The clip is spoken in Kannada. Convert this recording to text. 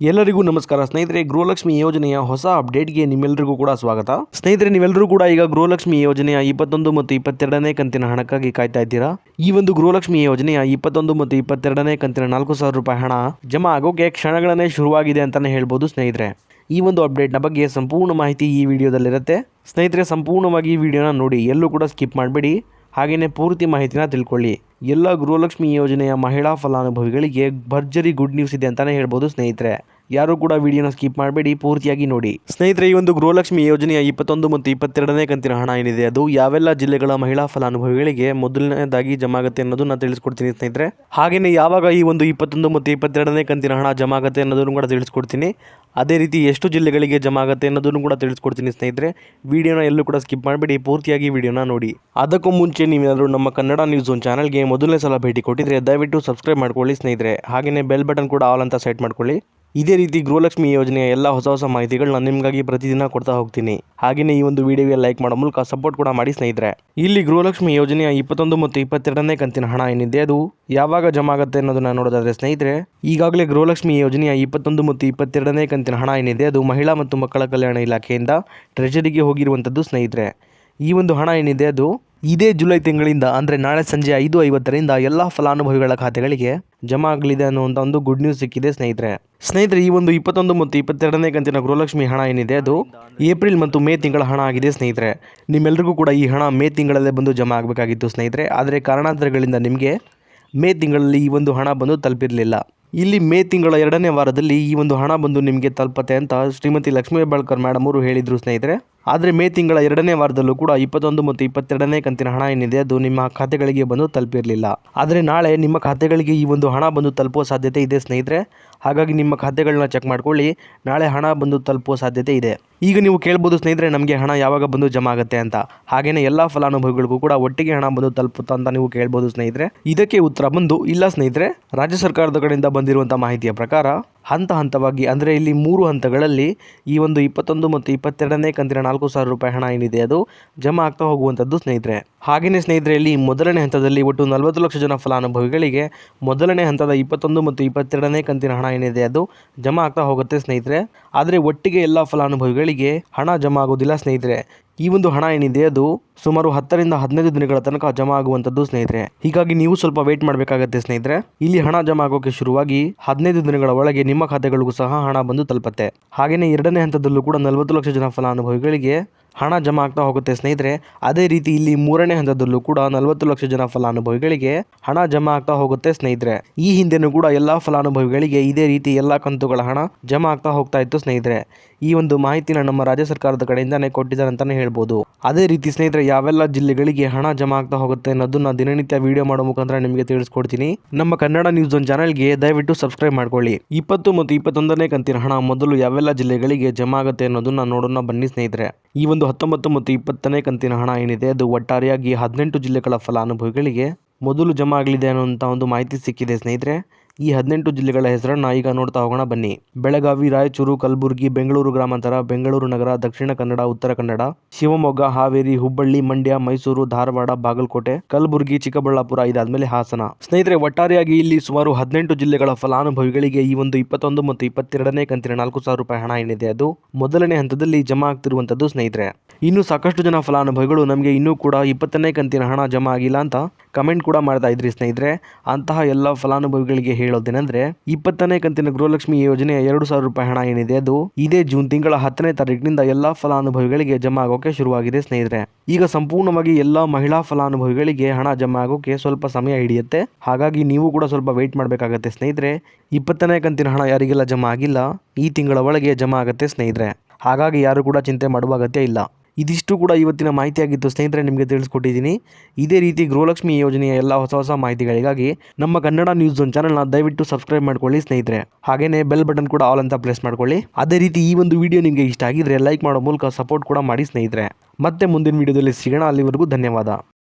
ಎಲ್ಲರಿಗೂ ನಮಸ್ಕಾರ ಸ್ನೇಹಿತರೆ. ಗೃಹಲಕ್ಷ್ಮಿ ಯೋಜನೆಯ ಹೊಸ ಅಪ್ಡೇಟ್ಗೆ ನಿಮ್ಮೆಲ್ಲರಿಗೂ ಕೂಡ ಸ್ವಾಗತ. ಸ್ನೇಹಿತರೆ, ನೀವೆಲ್ಲರೂ ಕೂಡ ಈಗ ಗೃಹಲಕ್ಷ್ಮಿ ಯೋಜನೆಯ 21 ಮತ್ತು 22ನೇ ಕಂತಿನ ಹಣಕ್ಕಾಗಿ ಕಾಯ್ತಾ ಇದ್ದೀರಾ. ಈ ಒಂದು ಗೃಹಲಕ್ಷ್ಮಿ ಯೋಜನೆಯ 21 ಮತ್ತು 22ನೇ ಕಂತಿನ 4,000 ರೂಪಾಯಿ ಹಣ ಜಮಾ ಆಗೋಕೆ ಕ್ಷಣಗಳನ್ನೇ ಶುರುವಾಗಿದೆ ಅಂತಾನೆ ಹೇಳ್ಬೋದು ಸ್ನೇಹಿತರೆ. ಈ ಒಂದು ಅಪ್ಡೇಟ್ನ ಬಗ್ಗೆ ಸಂಪೂರ್ಣ ಮಾಹಿತಿ ಈ ವಿಡಿಯೋದಲ್ಲಿರುತ್ತೆ ಸ್ನೇಹಿತರೆ. ಸಂಪೂರ್ಣವಾಗಿ ಈ ವಿಡಿಯೋನ ನೋಡಿ, ಎಲ್ಲೂ ಕೂಡ ಸ್ಕಿಪ್ ಮಾಡಬೇಡಿ. ಹಾಗೆಯೇ ಪೂರ್ತಿ ಮಾಹಿತಿನ ತಿಳ್ಕೊಳ್ಳಿ. ಎಲ್ಲ ಗೃಹಲಕ್ಷ್ಮಿ ಯೋಜನೆಯ ಮಹಿಳಾ ಫಲಾನುಭವಿಗಳಿಗೆ ಭರ್ಜರಿ ಗುಡ್ ನ್ಯೂಸ್ ಇದೆ ಅಂತಾನೆ ಹೇಳ್ಬೋದು ಸ್ನೇಹಿತರೆ. ಯಾರು ಕೂಡ ವಿಡಿಯೋನ ಸ್ಕಿಪ್ ಮಾಡಬೇಡಿ, ಪೂರ್ತಿಯಾಗಿ ನೋಡಿ. ಸ್ನೇಹಿತರೆ, ಈ ಒಂದು ಗೃಹಲಕ್ಷ್ಮಿ ಯೋಜನೆಯ 21 ಮತ್ತು 22ನೇ ಕಂತಿನ ಹಣ ಏನಿದೆ ಅದು ಯಾವೆಲ್ಲ ಜಿಲ್ಲೆಗಳ ಮಹಿಳಾ ಫಲಾನುಭವಿಗಳಿಗೆ ಮೊದಲನೇದಾಗಿ ಜಮಾ ಆಗುತ್ತೆ ಅನ್ನೋದನ್ನ ತಿಳಿಸ್ಕೊಡ್ತೀನಿ ಸ್ನೇಹಿತರೆ. ಹಾಗೆಯೇ ಯಾವಾಗ ಈ ಒಂದು 21 ಮತ್ತು 22ನೇ ಕಂತಿನ ಹಣ ಜಮಾ ಆಗುತ್ತೆ ಅನ್ನೋದನ್ನು ಕೂಡ ತಿಳಿಸ್ಕೊಡ್ತೀನಿ. ಅದೇ ರೀತಿ ಎಷ್ಟು ಜಿಲ್ಲೆಗಳಿಗೆ ಜಮಾ ಆಗುತ್ತೆ ಅನ್ನೋದನ್ನು ಕೂಡ ತಿಳಿಸ್ಕೊಡ್ತೀನಿ ಸ್ನೇಹಿತರೆ. ವಿಡಿಯೋನ ಎಲ್ಲೂ ಕೂಡ ಸ್ಕಿಪ್ ಮಾಡಬೇಡಿ, ಪೂರ್ತಿಯಾಗಿ ವಿಡಿಯೋನ ನೋಡಿ. ಅದಕ್ಕೂ ಮುಂಚೆ ನೀವೇನಾದರೂ ನಮ್ಮ ಕನ್ನಡ ನ್ಯೂಸ್ ಒನ್ ಚಾನಲ್ಗೆ ಮೊದಲನೇ ಸಲ ಭೇಟಿ ಕೊಟ್ಟಿದ್ರೆ ದಯವಿಟ್ಟು ಸಬ್ಸ್ಕ್ರೈಬ್ ಮಾಡ್ಕೊಳ್ಳಿ ಸ್ನೇಹಿತರೆ. ಹಾಗೆಯೇ ಬೆಲ್ ಬಟನ್ ಕೂಡ ಆಲ್ ಅಂತ ಸೆಟ್ ಮಾಡ್ಕೊಳ್ಳಿ. ಇದೇ ರೀತಿ ಗೃಹಲಕ್ಷ್ಮಿ ಯೋಜನೆಯ ಎಲ್ಲ ಹೊಸ ಮಾಹಿತಿಗಳನ್ನ ನಿಮಗಾಗಿ ಪ್ರತಿದಿನ ಕೊಡ್ತಾ ಹೋಗ್ತೀನಿ. ಹಾಗೆಯೇ ಈ ಒಂದು ವಿಡಿಯೋಗೆ ಲೈಕ್ ಮಾಡೋ ಮೂಲಕ ಸಪೋರ್ಟ್ ಕೂಡ ಮಾಡಿ ಸ್ನೇಹಿತರೆ. ಇಲ್ಲಿ ಗೃಹಲಕ್ಷ್ಮಿ ಯೋಜನೆಯ 21 ಮತ್ತು 22ನೇ ಕಂತಿನ ಹಣ ಏನಿದೆ ಅದು ಯಾವಾಗ ಜಮಾ ಆಗುತ್ತೆ ಅನ್ನೋದನ್ನ ನೋಡೋದಾದ್ರೆ ಸ್ನೇಹಿತರೆ, ಈಗಾಗಲೇ ಗೃಹಲಕ್ಷ್ಮಿ ಯೋಜನೆಯ 21 ಮತ್ತು 22ನೇ ಕಂತಿನ ಹಣ ಏನಿದೆ ಅದು ಮಹಿಳಾ ಮತ್ತು ಮಕ್ಕಳ ಕಲ್ಯಾಣ ಇಲಾಖೆಯಿಂದ ಟ್ರೆಜರಿಗೆ ಹೋಗಿರುವಂಥದ್ದು ಸ್ನೇಹಿತರೆ. ಈ ಒಂದು ಹಣ ಏನಿದೆ ಅದು ಇದೇ ಜುಲೈ ತಿಂಗಳಿಂದ ಅಂದರೆ ನಾಳೆ ಸಂಜೆ 5:50ರಿಂದ ಎಲ್ಲ ಫಲಾನುಭವಿಗಳ ಖಾತೆಗಳಿಗೆ ಜಮಾ ಆಗಲಿದೆ ಅನ್ನುವಂಥ ಒಂದು ಗುಡ್ ನ್ಯೂಸ್ ಸಿಕ್ಕಿದೆ ಸ್ನೇಹಿತರೆ. ಈ ಒಂದು 21 ಮತ್ತು 22ನೇ ಕಂತಿನ ಗೃಹಲಕ್ಷ್ಮಿ ಹಣ ಏನಿದೆ ಅದು ಏಪ್ರಿಲ್ ಮತ್ತು ಮೇ ತಿಂಗಳ ಹಣ ಆಗಿದೆ ಸ್ನೇಹಿತರೆ. ನಿಮ್ಮೆಲ್ಲರಿಗೂ ಕೂಡ ಈ ಹಣ ಮೇ ತಿಂಗಳಲ್ಲೇ ಬಂದು ಜಮಾ ಆಗಬೇಕಾಗಿತ್ತು ಸ್ನೇಹಿತರೆ. ಆದರೆ ಕಾರಣಾಂತರಗಳಿಂದ ನಿಮಗೆ ಮೇ ತಿಂಗಳಲ್ಲಿ ಈ ಒಂದು ಹಣ ಬಂದು ತಲುಪಿರಲಿಲ್ಲ. ಇಲ್ಲಿ ಮೇ ತಿಂಗಳ 2ನೇ ವಾರದಲ್ಲಿ ಈ ಒಂದು ಹಣ ಬಂದು ನಿಮಗೆ ತಲುಪತ್ತೆ ಅಂತ ಶ್ರೀಮತಿ ಲಕ್ಷ್ಮೀ ಹೆಬ್ಬಾಳ್ಕರ್ ಮೇಡಮ್ ಅವರು ಹೇಳಿದರು ಸ್ನೇಹಿತರೆ. ಆದರೆ ಮೇ ತಿಂಗಳ 2ನೇ ವಾರದಲ್ಲೂ ಕೂಡ 21 ಮತ್ತು 22ನೇ ಕಂತಿನ ಹಣ ಏನಿದೆ ಅದು ನಿಮ್ಮ ಖಾತೆಗಳಿಗೆ ಬಂದು ತಲುಪಿರಲಿಲ್ಲ. ಆದರೆ ನಾಳೆ ನಿಮ್ಮ ಖಾತೆಗಳಿಗೆ ಈ ಒಂದು ಹಣ ಬಂದು ತಲುಪುವ ಸಾಧ್ಯತೆ ಇದೆ ಸ್ನೇಹಿತರೆ. ಹಾಗಾಗಿ ನಿಮ್ಮ ಖಾತೆಗಳನ್ನ ಚೆಕ್ ಮಾಡ್ಕೊಳ್ಳಿ, ನಾಳೆ ಹಣ ಬಂದು ತಲುಪುವ ಸಾಧ್ಯತೆ ಇದೆ. ಈಗ ನೀವು ಕೇಳ್ಬೋದು ಸ್ನೇಹಿತರೆ, ನಮಗೆ ಹಣ ಯಾವಾಗ ಬಂದು ಜಮಾ ಆಗುತ್ತೆ ಅಂತ. ಹಾಗೆಯೇ ಎಲ್ಲ ಫಲಾನುಭವಿಗಳಿಗೂ ಕೂಡ ಒಟ್ಟಿಗೆ ಹಣ ಬಂದು ತಲುಪುತ್ತಾ ಅಂತ ನೀವು ಕೇಳ್ಬೋದು ಸ್ನೇಹಿತರೆ. ಇದಕ್ಕೆ ಉತ್ತರ ಬಂದು ಇಲ್ಲ ಸ್ನೇಹಿತರೆ. ರಾಜ್ಯ ಸರ್ಕಾರದ ಕಡೆಯಿಂದ ಬಂದಿರುವಂಥ ಮಾಹಿತಿಯ ಪ್ರಕಾರ ಹಂತ ಹಂತವಾಗಿ ಅಂದರೆ ಇಲ್ಲಿ 3 ಹಂತಗಳಲ್ಲಿ ಈ ಒಂದು 21 ಮತ್ತು 22ನೇ ಕಂತಿನ 4,000 ರೂಪಾಯಿ ಹಣ ಏನಿದೆ ಅದು ಜಮಾ ಆಗ್ತಾ ಹೋಗುವಂಥದ್ದು ಸ್ನೇಹಿತರೆ. ಹಾಗೆಯೇ ಸ್ನೇಹಿತರೆ, ಇಲ್ಲಿ ಮೊದಲನೇ ಹಂತದಲ್ಲಿ ಒಟ್ಟು 40 ಲಕ್ಷ ಜನ ಫಲಾನುಭವಿಗಳಿಗೆ ಮೊದಲನೇ ಹಂತದ 21 ಮತ್ತು 22ನೇ ಕಂತಿನ ಹಣ ಏನಿದೆ ಅದು ಜಮಾ ಆಗ್ತಾ ಹೋಗುತ್ತೆ ಸ್ನೇಹಿತರೆ. ಆದರೆ ಒಟ್ಟಿಗೆ ಎಲ್ಲ ಫಲಾನುಭವಿಗಳಿಗೆ ಹಣ ಜಮಾ ಆಗೋದಿಲ್ಲ ಸ್ನೇಹಿತರೆ. ಈ ಒಂದು ಹಣ ಏನಿದೆ ಅದು ಸುಮಾರು 10ರಿಂದ 15 ದಿನಗಳ ತನಕ ಜಮಾ ಆಗುವಂಥದ್ದು ಸ್ನೇಹಿತರೆ. ಹೀಗಾಗಿ ನೀವು ಸ್ವಲ್ಪ ವೇಟ್ ಮಾಡಬೇಕಾಗತ್ತೆ ಸ್ನೇಹಿತರೆ. ಇಲ್ಲಿ ಹಣ ಜಮಾ ಆಗೋಕೆ ಶುರುವಾಗಿ 15 ದಿನಗಳ ಒಳಗೆ ನಿಮ್ಮ ಖಾತೆಗಳಿಗೂ ಸಹ ಹಣ ಬಂದು ತಲುಪತ್ತೆ. ಹಾಗೆಯೇ 2ನೇ ಹಂತದಲ್ಲೂ ಕೂಡ 40 ಲಕ್ಷ ಜನ ಫಲಾನುಭವಿಗಳಿಗೆ ಹಣ ಜಮಾ ಆಗ್ತಾ ಹೋಗುತ್ತೆ ಸ್ನೇಹಿತರೆ. ಅದೇ ರೀತಿ ಇಲ್ಲಿ 3ನೇ ಹಂತದಲ್ಲೂ ಕೂಡ 40 ಲಕ್ಷ ಜನ ಫಲಾನುಭವಿಗಳಿಗೆ ಹಣ ಜಮಾ ಆಗ್ತಾ ಹೋಗುತ್ತೆ ಸ್ನೇಹಿತರೆ. ಈ ಹಿಂದೆನೂ ಕೂಡ ಎಲ್ಲ ಫಲಾನುಭವಿಗಳಿಗೆ ಇದೇ ರೀತಿ ಎಲ್ಲ ಕಂತುಗಳ ಹಣ ಜಮಾ ಆಗ್ತಾ ಹೋಗ್ತಾ ಇತ್ತು ಸ್ನೇಹಿತರೆ. ಈ ಒಂದು ಮಾಹಿತಿನ ನಮ್ಮ ರಾಜ್ಯ ಸರ್ಕಾರದ ಕಡೆಯಿಂದಾನೇ ಕೊಟ್ಟಿದ್ದಾರೆ ಅಂತಾನೆ ಹೇಳ್ಬೋದು. ಅದೇ ರೀತಿ ಸ್ನೇಹಿತರೆ, ಯಾವೆಲ್ಲ ಜಿಲ್ಲೆಗಳಿಗೆ ಹಣ ಜಮಾ ಆಗ್ತಾ ಹೋಗುತ್ತೆ ಅನ್ನೋದನ್ನ ದಿನನಿತ್ಯ ವಿಡಿಯೋ ಮಾಡೋ ಮುಖಾಂತರ ನಿಮಗೆ ತಿಳಿಸ್ಕೊಡ್ತೀನಿ. ನಮ್ಮ ಕನ್ನಡ ನ್ಯೂಸ್ ಒನ್ ಚಾನಲ್ಗೆ ದಯವಿಟ್ಟು ಸಬ್ಸ್ಕ್ರೈಬ್ ಮಾಡ್ಕೊಳ್ಳಿ. 20 ಮತ್ತು 21ನೇ ಕಂತಿನ ಹಣ ಮೊದಲು ಯಾವೆಲ್ಲ ಜಿಲ್ಲೆಗಳಿಗೆ ಜಮಾ ಆಗುತ್ತೆ ಅನ್ನೋದನ್ನ ನೋಡೋಣ ಬನ್ನಿ ಸ್ನೇಹಿತರೆ. ಈ ಒಂದು 19 ಮತ್ತು 20ನೇ ಕಂತಿನ ಹಣ ಏನಿದೆ ಅದು ಒಟ್ಟಾರೆಯಾಗಿ 18 ಜಿಲ್ಲೆಗಳ ಫಲಾನುಭವಿಗಳಿಗೆ ಮೊದಲು ಜಮಾ ಆಗಲಿದೆ ಅನ್ನುವಂಥ ಒಂದು ಮಾಹಿತಿ ಸಿಕ್ಕಿದೆ ಸ್ನೇಹಿತರೆ. ಈ 18 ಜಿಲ್ಲೆಗಳ ಹೆಸರನ್ನು ಈಗ ನೋಡ್ತಾ ಹೋಗೋಣ ಬನ್ನಿ. ಬೆಳಗಾವಿ, ರಾಯಚೂರು, ಕಲಬುರಗಿ, ಬೆಂಗಳೂರು ಗ್ರಾಮಾಂತರ, ಬೆಂಗಳೂರು ನಗರ, ದಕ್ಷಿಣ ಕನ್ನಡ, ಉತ್ತರ ಕನ್ನಡ, ಶಿವಮೊಗ್ಗ, ಹಾವೇರಿ, ಹುಬ್ಬಳ್ಳಿ, ಮಂಡ್ಯ, ಮೈಸೂರು, ಧಾರವಾಡ, ಬಾಗಲಕೋಟೆ, ಕಲಬುರಗಿ, ಚಿಕ್ಕಬಳ್ಳಾಪುರ, ಇದಾದ್ಮೇಲೆ ಹಾಸನ. ಸ್ನೇಹಿತರೆ, ಒಟ್ಟಾರೆಯಾಗಿ ಇಲ್ಲಿ ಸುಮಾರು 18 ಜಿಲ್ಲೆಗಳ ಫಲಾನುಭವಿಗಳಿಗೆ ಈ ಒಂದು 21 ಮತ್ತು 22ನೇ ಕಂತಿನ 4,000 ರೂಪಾಯಿ ಹಣ ಏನಿದೆ ಅದು ಮೊದಲನೇ ಹಂತದಲ್ಲಿ ಜಮಾ ಆಗ್ತಿರುವಂಥದ್ದು ಸ್ನೇಹಿತರೆ. ಇನ್ನು ಸಾಕಷ್ಟು ಜನ ಫಲಾನುಭವಿಗಳು ನಮಗೆ ಇನ್ನೂ ಕೂಡ 20ನೇ ಕಂತಿನ ಹಣ ಜಮಾ ಆಗಿಲ್ಲ ಅಂತ ಕಮೆಂಟ್ ಕೂಡ ಮಾಡ್ತಾ ಇದ್ರಿ ಸ್ನೇಹಿತರೆ. ಅಂತಹ ಎಲ್ಲ ಫಲಾನುಭವಿಗಳಿಗೆ ಹೇಳೋದೇನೆಂದ್ರೆ, 20ನೇ ಕಂತಿನ ಗೃಹಲಕ್ಷ್ಮಿ ಯೋಜನೆಯ 2,000 ರೂಪಾಯಿ ಹಣ ಏನಿದೆ ಅದು ಇದೇ ಜೂನ್ ತಿಂಗಳ 10ನೇ ತಾರೀಕಿನಿಂದ ಎಲ್ಲ ಫಲಾನುಭವಿಗಳಿಗೆ ಜಮಾ ಆಗೋಕೆ ಶುರುವಾಗಿದೆ ಸ್ನೇಹಿತರೆ. ಈಗ ಸಂಪೂರ್ಣವಾಗಿ ಎಲ್ಲ ಮಹಿಳಾ ಫಲಾನುಭವಿಗಳಿಗೆ ಹಣ ಜಮಾ ಆಗೋಕೆ ಸ್ವಲ್ಪ ಸಮಯ ಹಿಡಿಯುತ್ತೆ. ಹಾಗಾಗಿ ನೀವು ಕೂಡ ಸ್ವಲ್ಪ ವೇಟ್ ಮಾಡಬೇಕಾಗತ್ತೆ ಸ್ನೇಹಿತರೆ. 20ನೇ ಕಂತಿನ ಹಣ ಯಾರಿಗೆಲ್ಲ ಜಮಾ ಆಗಿಲ್ಲ ಈ ತಿಂಗಳ ಒಳಗೆ ಜಮಾ ಆಗುತ್ತೆ ಸ್ನೇಹಿತರೆ. ಹಾಗಾಗಿ ಯಾರು ಕೂಡ ಚಿಂತೆ ಮಾಡುವ ಅಗತ್ಯ ಇಲ್ಲ. ಇದಿಷ್ಟು ಕೂಡ ಇವತ್ತಿನ ಮಾಹಿತಿಯಾಗಿತ್ತು ಸ್ನೇಹಿತರೆ, ನಿಮಗೆ ತಿಳಿಸ್ಕೊಟ್ಟಿದ್ದೀನಿ. ಇದೇ ರೀತಿ ಗೃಹಲಕ್ಷ್ಮಿ ಯೋಜನೆಯ ಎಲ್ಲ ಹೊಸ ಮಾಹಿತಿಗಳಿಗಾಗಿ ನಮ್ಮ ಕನ್ನಡ ನ್ಯೂಸ್ ಒನ್ ಚಾನಲ್ನ ದಯವಿಟ್ಟು ಸಬ್ಸ್ಕ್ರೈಬ್ ಮಾಡ್ಕೊಳ್ಳಿ ಸ್ನೇಹಿತರೆ. ಹಾಗೆಯೇ ಬೆಲ್ ಬಟನ್ ಕೂಡ ಆಲ್ ಅಂತ ಪ್ರೆಸ್ ಮಾಡ್ಕೊಳ್ಳಿ. ಅದೇ ರೀತಿ ಈ ಒಂದು ವಿಡಿಯೋ ನಿಮಗೆ ಇಷ್ಟ ಆಗಿದ್ರೆ ಲೈಕ್ ಮಾಡೋ ಮೂಲಕ ಸಪೋರ್ಟ್ ಕೂಡ ಮಾಡಿ ಸ್ನೇಹಿತರೆ. ಮತ್ತೆ ಮುಂದಿನ ವಿಡಿಯೋದಲ್ಲಿ ಸಿಗೋಣ. ಅಲ್ಲಿವರೆಗೂ ಧನ್ಯವಾದ.